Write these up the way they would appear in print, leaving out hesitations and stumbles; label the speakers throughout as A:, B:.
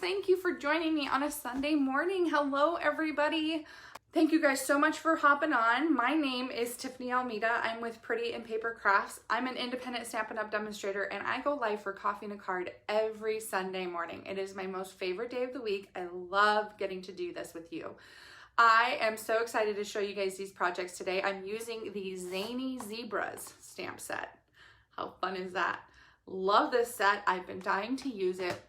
A: Thank you for joining me on a Sunday morning. Hello, everybody. Thank you guys so much for hopping on. My name is Tiffany Almeida. I'm with Pretty and Paper Crafts. I'm an independent Stampin' Up! Demonstrator, and I go live for Coffee and a Card every Sunday morning. It is my most favorite day of the week. I love getting to do this with you. I am so excited to show you guys these projects today. I'm using the Zany Zebras stamp set. How fun is that? Love this set. I've been dying to use it.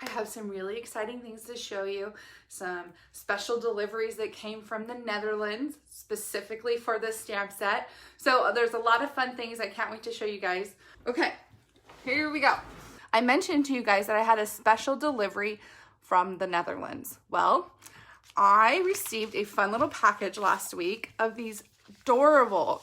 A: I have some really exciting things to show you, some special deliveries that came from the Netherlands specifically for this stamp set. So there's a lot of fun things I can't wait to show you guys. Okay, here we go. I mentioned to you guys that I had a special delivery from the Netherlands. Well, I received a fun little package last week of these adorable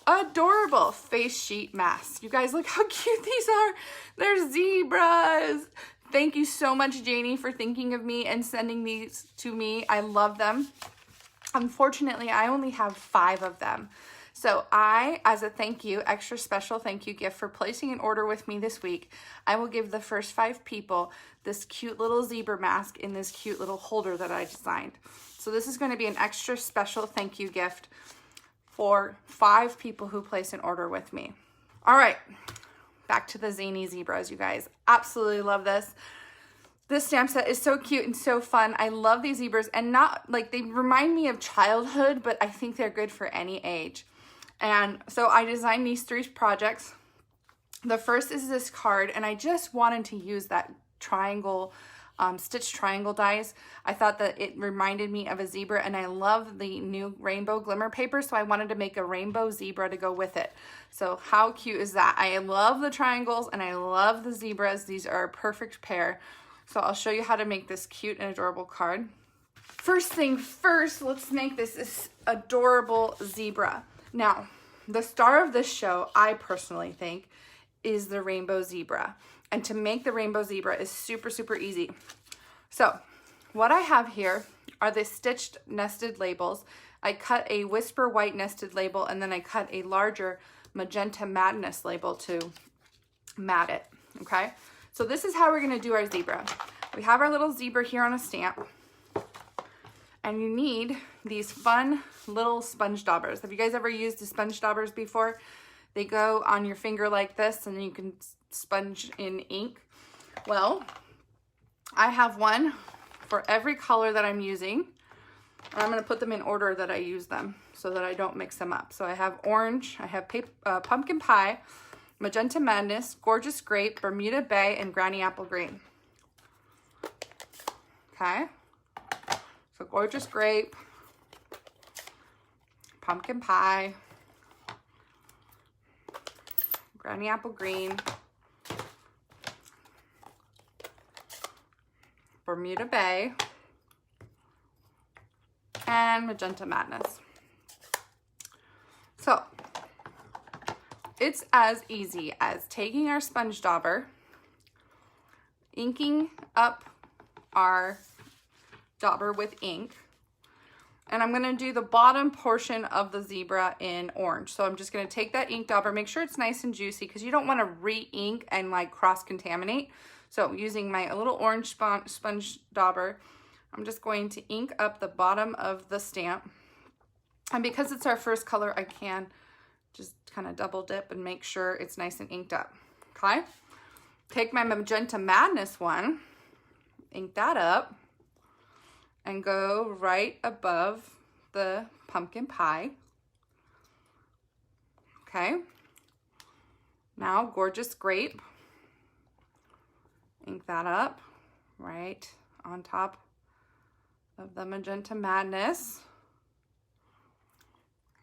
A: face sheet masks. You guys, look how cute these are. They're zebras. Thank you so much, Zany, for thinking of me and sending these to me. I love them. Unfortunately, I only have 5 of them. So I, as a thank you, extra special thank you gift for placing an order with me this week, I will give the first 5 people this cute little zebra mask in this cute little holder that I designed. So this is going to be an extra special thank you gift for 5 people who place an order with me. All right. Back to the Zany Zebras, you guys. Absolutely love this. This stamp set is so cute and so fun. I love these zebras, and not like they remind me of childhood, but I think they're good for any age. And so I designed these 3 projects. The first is this card, and I just wanted to use that triangle, stitched triangle dies. I thought that it reminded me of a zebra, and I love the new rainbow glimmer paper, so I wanted to make a rainbow zebra to go with it. So how cute is that? I love the triangles and I love the zebras. These are a perfect pair. So I'll show you how to make this cute and adorable card. First thing first, let's make this adorable zebra. Now, the star of this show, I personally think, is the rainbow zebra. And to make the rainbow zebra is super, super easy. So what I have here are the stitched nested labels. I cut a Whisper White nested label, and then I cut a larger Magenta Madness label to mat it, okay? So this is how we're gonna do our zebra. We have our little zebra here on a stamp, and you need these fun little sponge daubers. Have you guys ever used the sponge daubers before? They go on your finger like this, and you can sponge in ink. Well, I have one for every color that I'm using, and I'm going to put them in order that I use them so that I don't mix them up. So I have orange, I have pumpkin pie, magenta madness, gorgeous grape, Bermuda Bay, and granny apple green. Okay, so gorgeous grape, pumpkin pie, granny apple green, Bermuda Bay, and Magenta Madness. So it's as easy as taking our sponge dauber, inking up our dauber with ink, and I'm gonna do the bottom portion of the zebra in orange. So I'm just gonna take that ink dauber, make sure it's nice and juicy because you don't wanna re-ink and like cross-contaminate. So using my little orange sponge dauber, I'm just going to ink up the bottom of the stamp. And because it's our first color, I can just kind of double dip and make sure it's nice and inked up, okay? Take my Magenta Madness one, ink that up, and go right above the pumpkin pie. Okay. Now, gorgeous grape. Ink that up right on top of the Magenta Madness.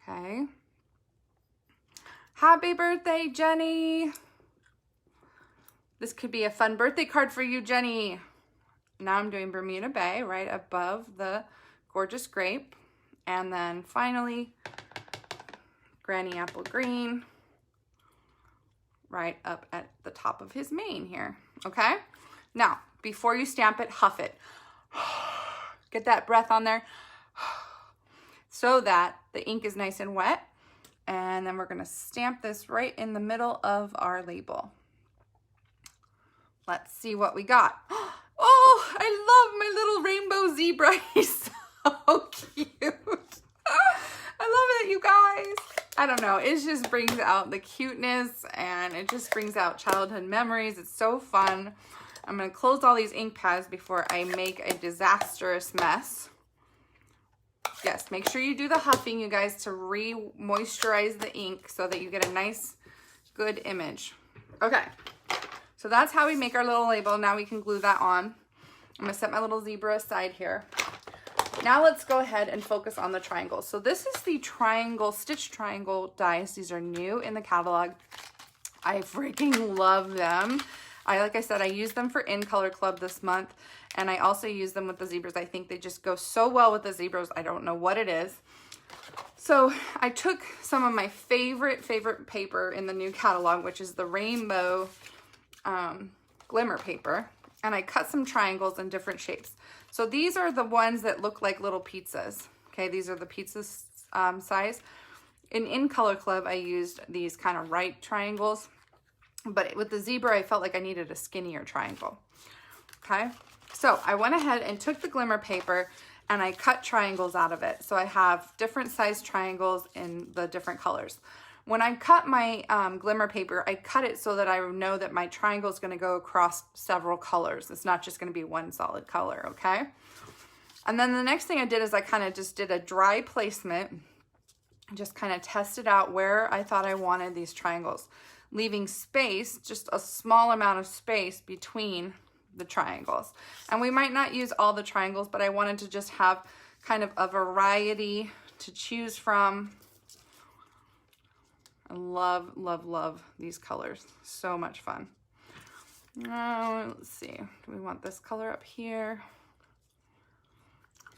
A: Okay. Happy birthday, Jenny. This could be a fun birthday card for you, Jenny. Now I'm doing Bermuda Bay right above the gorgeous grape. And then finally, granny apple green right up at the top of his mane here, okay? Now, before you stamp it, huff it. Get that breath on there so that the ink is nice and wet. And then we're gonna stamp this right in the middle of our label. Let's see what we got. Oh, I love my little rainbow zebra. He's so cute. I love it, you guys. I don't know. It just brings out the cuteness and it just brings out childhood memories. It's so fun. I'm going to close all these ink pads before I make a disastrous mess. Yes, make sure you do the huffing, you guys, to re-moisturize the ink so that you get a nice, good image. Okay, so that's how we make our little label. Now we can glue that on. I'm going to set my little zebra aside here. Now let's go ahead and focus on the triangles. So this is the triangle, stitch triangle dies. These are new in the catalog. I freaking love them. Like I said, I use them for In Color Club this month, and I also use them with the zebras. I think they just go so well with the zebras. I don't know what it is. So I took some of my favorite paper in the new catalog, which is the rainbow Glimmer paper, and I cut some triangles in different shapes. So these are the ones that look like little pizzas. Okay, these are the pizza size. In Color Club, I used these kind of right triangles, but with the zebra, I felt like I needed a skinnier triangle. Okay, so I went ahead and took the Glimmer paper and I cut triangles out of it. So I have different size triangles in the different colors. When I cut my Glimmer paper, I cut it so that I know that my triangle is going to go across several colors. It's not just going to be one solid color, okay? And then the next thing I did is I kind of just did a dry placement, just kind of tested out where I thought I wanted these triangles, leaving space, just a small amount of space between the triangles. And we might not use all the triangles, but I wanted to just have kind of a variety to choose from. I love, love, love these colors. So much fun. Let's see. Do we want this color up here?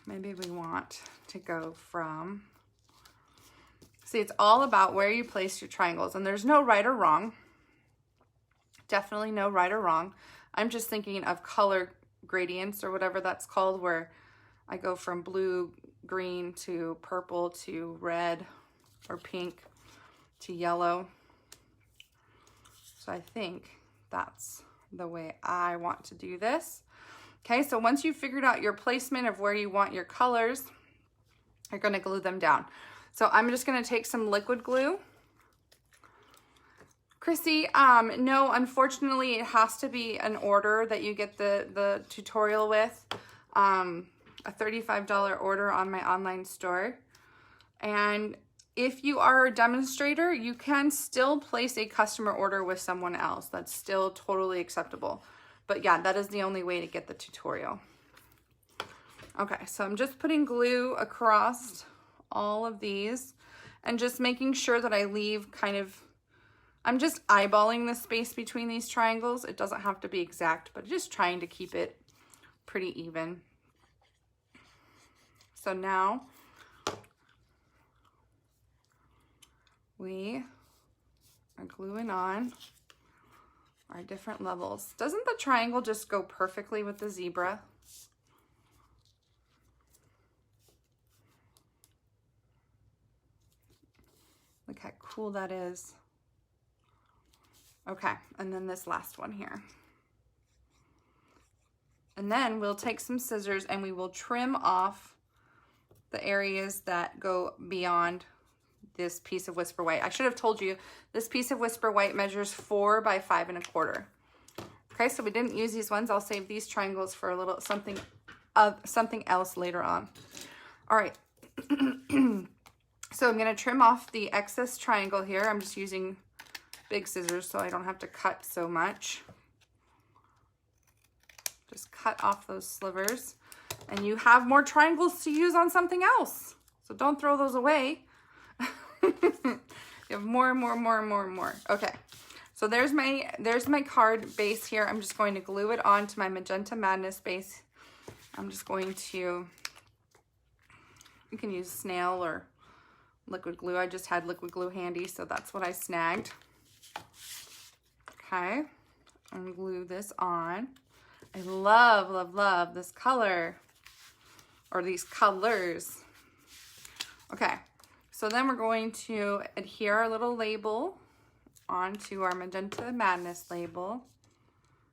A: Maybe we want to go from... See, it's all about where you place your triangles, and there's no right or wrong. Definitely no right or wrong. I'm just thinking of color gradients or whatever that's called, where I go from blue, green to purple to red or pink to yellow. So I think that's the way I want to do this. Okay, so once you've figured out your placement of where you want your colors, you're going to glue them down. So I'm just going to take some liquid glue. Chrissy, no, unfortunately it has to be an order that you get the tutorial with, a $35 order on my online store. And if you are a demonstrator, you can still place a customer order with someone else. That's still totally acceptable. But yeah, that is the only way to get the tutorial. Okay, so I'm just putting glue across all of these and just making sure that I leave kind of, I'm just eyeballing the space between these triangles. It doesn't have to be exact, but just trying to keep it pretty even. So now we are gluing on our different levels. Doesn't the triangle just go perfectly with the zebra? Look how cool that is. Okay, and then this last one here. And then we'll take some scissors and we will trim off the areas that go beyond this piece of Whisper White. I should have told you this piece of Whisper White measures 4 by 5 1/4. Okay, so we didn't use these ones. I'll save these triangles for a little something else later on. All right. So I'm going to trim off the excess triangle here. I'm just using big scissors so I don't have to cut so much. Just cut off those slivers. And you have more triangles to use on something else. So don't throw those away. You have more and more and more and more and more. Okay. So there's my card base here. I'm just going to glue it onto my Magenta Madness base. I'm just going to, you can use snail or liquid glue. I just had liquid glue handy, so that's what I snagged. Okay, and glue this on. I love, love, love this color, or these colors. Okay, so then we're going to adhere our little label onto our Magenta Madness label.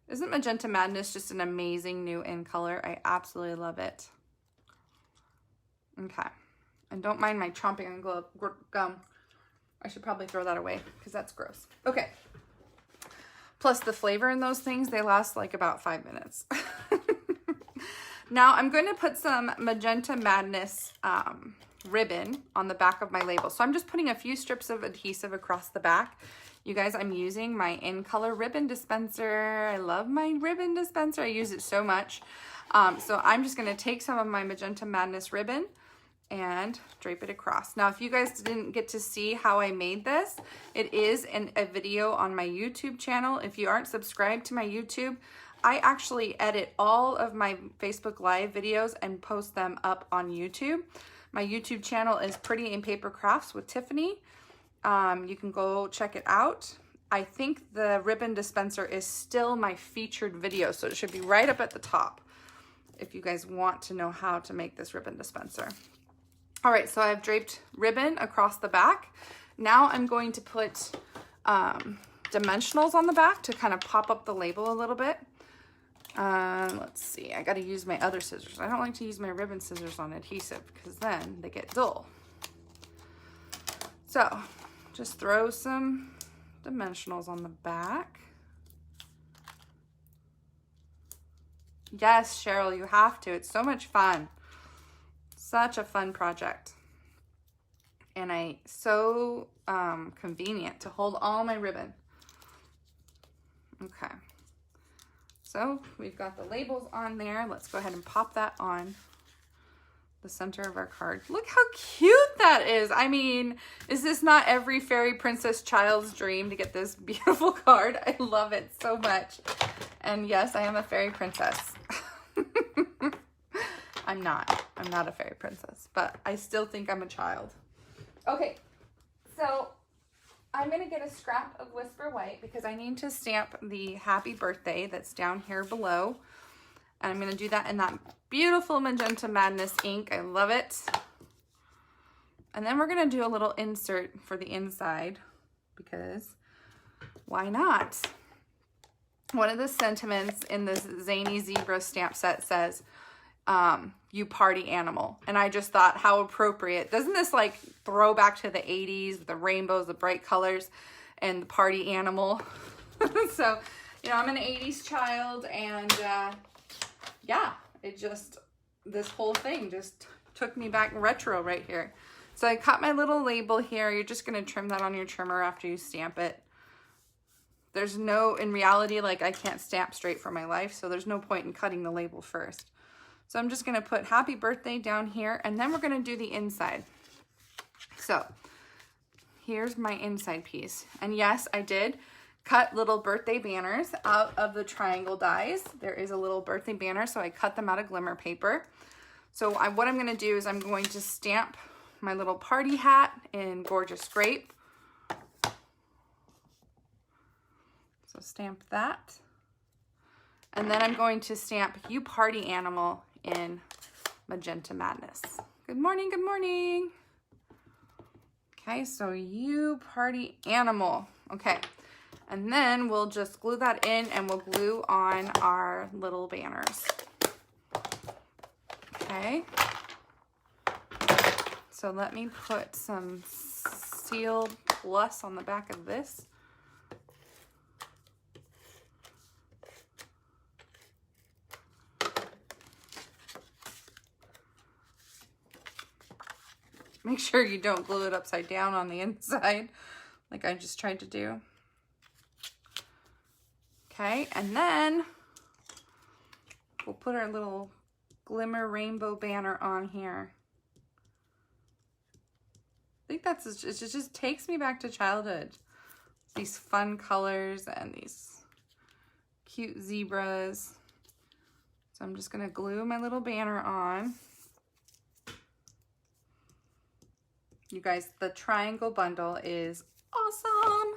A: Isn't Magenta Madness just an amazing new in color? I absolutely love it. Okay. And don't mind my chomping on gum. I should probably throw that away because that's gross. Okay. Plus the flavor in those things, they last like about 5 minutes. Now I'm going to put some Magenta Madness ribbon on the back of my label. So I'm just putting a few strips of adhesive across the back. You guys, I'm using my In Color ribbon dispenser. I love my ribbon dispenser. I use it so much. So I'm just going to take some of my Magenta Madness ribbon and drape it across. Now, if you guys didn't get to see how I made this, it is in a video on my YouTube channel. If you aren't subscribed to my YouTube, I actually edit all of my Facebook Live videos and post them up on YouTube. My YouTube channel is Pretty in Paper Crafts with Tiffany. You can go check it out. I think the ribbon dispenser is still my featured video, so it should be right up at the top if you guys want to know how to make this ribbon dispenser. All right, so I've draped ribbon across the back. Now I'm going to put dimensionals on the back to kind of pop up the label a little bit. Let's see, I got to use my other scissors. I don't like to use my ribbon scissors on adhesive because then they get dull. So just throw some dimensionals on the back. Yes, Cheryl, you have to. It's so much fun. Such a fun project. And so convenient to hold all my ribbon. Okay. So we've got the labels on there. Let's go ahead and pop that on the center of our card. Look how cute that is. I mean, is this not every fairy princess child's dream to get this beautiful card? I love it so much. And yes, I am a fairy princess. I'm not a fairy princess, but I still think I'm a child. Okay, so I'm gonna get a scrap of Whisper White because I need to stamp the happy birthday that's down here below. And I'm gonna do that in that beautiful Magenta Madness ink. I love it. And then we're gonna do a little insert for the inside because why not? One of the sentiments in this Zany Zebra stamp set says, you party animal. And I just thought how appropriate. Doesn't this like throw back to the 80s with the rainbows, the bright colors, and the party animal? So, you know, I'm an 80s child, and yeah, it just, this whole thing just took me back retro right here. So I cut my little label here. You're just going to trim that on your trimmer after you stamp it. There's no, in reality, like I can't stamp straight for my life, so there's no point in cutting the label first. So I'm just going to put happy birthday down here, and then we're going to do the inside. So here's my inside piece. And yes, I did cut little birthday banners out of the triangle dies. There is a little birthday banner, so I cut them out of Glimmer paper. So what I'm going to do is I'm going to stamp my little party hat in Gorgeous Grape. So stamp that. And then I'm going to stamp You Party Animal in Magenta Madness. Good morning, good morning. Okay, so You Party Animal. Okay, and then we'll just glue that in and we'll glue on our little banners. Okay. So let me put some Seal Plus on the back of this. Make sure you don't glue it upside down on the inside like I just tried to do. Okay, and then we'll put our little Glimmer rainbow banner on here. I think that's, it just takes me back to childhood. These fun colors and these cute zebras. So I'm just gonna glue my little banner on. You guys, the triangle bundle is awesome.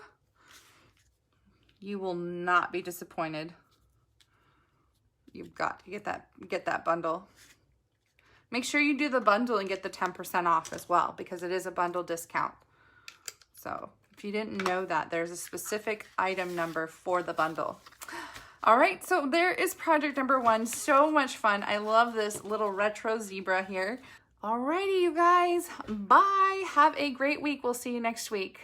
A: You will not be disappointed. You've got to get that bundle. Make sure you do the bundle and get the 10% off as well, because it is a bundle discount. So if you didn't know that, there's a specific item number for the bundle. All right, so there is project number 1. So much fun. I love this little retro zebra here. Alrighty, you guys. Bye. Have a great week. We'll see you next week.